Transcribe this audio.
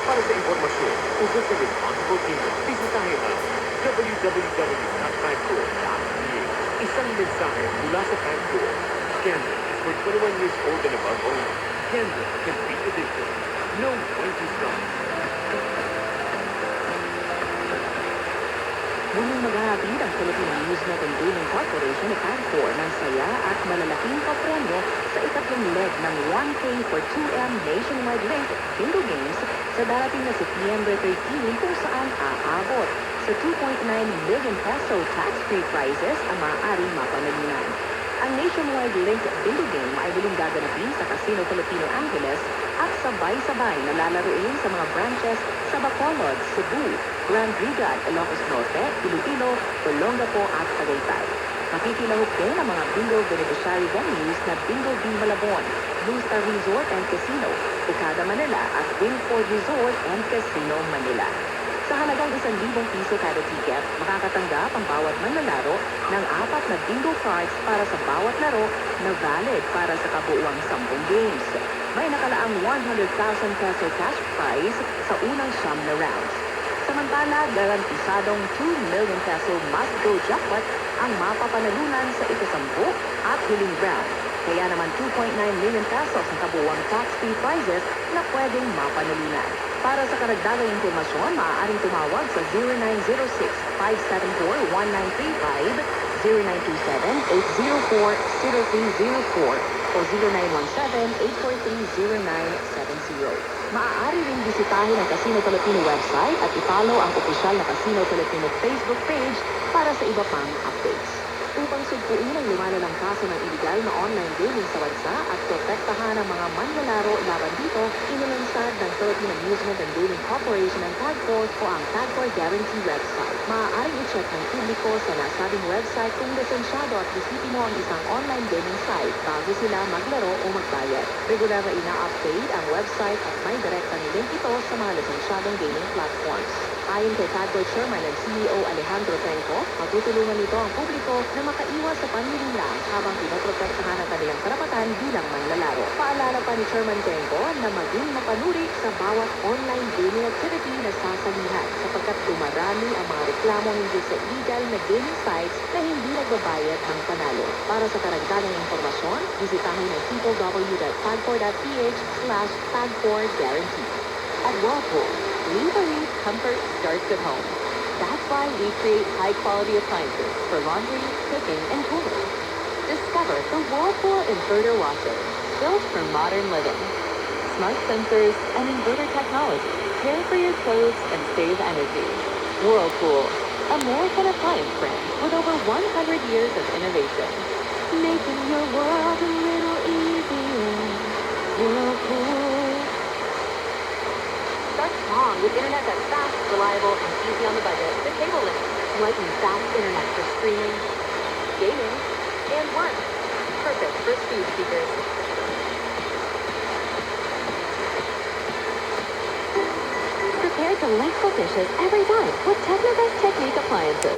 Para sa impormasyon tungkol sa responsible gaming, bisitahin ang www.fancore.ca. Isang mensahe mula sa Fancore. Candle is for 21 years old and above only. Candle can be addictive. Know when to stop. Muling maghahatid ang Philippine Amusement and Gaming Corporation o PAGCOR ng saya at malalaking papremyo sa ikatlong leg ng 1K for 2M Nationwide Link Bingo Games sa darating na September 13 kung saan aabot sa 2.9 million peso tax-free prizes ang maaaring mapanalunan. Ang Nationwide Link Bingo Game ay muling gaganapin sa Casino Filipino Angeles at sabay-sabay na lalaruin sa mga branches sa Bacolod, Cebu, Grand Rigat, Ilocos Norte, Iloilo, Olongapo at Tagaytay. Makikilahok din ang mga bingo beneficiary venues na Bingo B Malabon, Blue Star Resort and Casino, Okada Manila at Wingford Resort and Casino Manila. Sa halagang 1,000 piso kada ticket, makakatanggap ang bawat manlalaro ng 4 na bingo cards para sa bawat laro na valid para sa kabuuang 10 games. May nakalaang 100,000 peso cash prize sa unang 9 na rounds. Samantala, garantisadong 2 million peso must-go jackpot ang mapapanalunan sa ika-10 at huling round. Kaya naman 2.9 million pesos ang kabuuang tax-free prizes na pwedeng mapanalunan. Para sa karagdagang impormasyon, maaaring tumawag sa 0906-574-1935, 0927-804-0304 o 0917-843-0970. Maaari ring bisitahin ang Casino Filipino website at i-follow ang opisyal na Casino Filipino Facebook page para sa iba pang updates. Upang sugpuin ang lumalalang kaso ng illegal na online gaming sa bansa at protektahan ang mga manlalaro laban dito, inilunsad ng Philippine Amusement and Gaming Corporation ang PAGCOR o ang PAGCOR Guarantee website. Maaaring i-check ng publiko sa nasabing website kung lisensyado at bisiti mo ang isang online gaming site bago sila maglaro o magbayad. Regular na ina-update ang website at may direktang link ito sa mga lisensyadong gaming platforms. Ayon kay PAGCOR Chairman and CEO Alejandro Tenco, matutulungan nito ang publiko na makaiwas sa panlilinlang habang pinoprotektahan ang kanilang karapatan bilang manlalaro. Paalala pa ni Chairman Tenco na maging mapanuri sa bawat online gaming activity na sasalihan sapagkat dumarami ang mga reklamo hinggil sa illegal na gaming sites na hindi nagbabayad ng panalo. Para sa karagdagang impormasyon, bisitahin ang www.pagcor.ph/PAGCOR-guarantee. At Whirlpool, we believe comfort starts at home. That's why we create high-quality appliances for laundry, cooking, and cooling. Discover the Whirlpool Inverter Washer, built for modern living. Smart sensors and inverter technology care for your clothes and save energy. Whirlpool, American appliance brand with over 100 years of innovation. Making your world a little easier. Whirlpool. Start strong with internet that's fast, reliable, and easy on the budget. The cable limit. Lightning fast internet for streaming, gaming, and work. Perfect for speed seekers. Prepare delightful dishes every time with Technobest Technique appliances.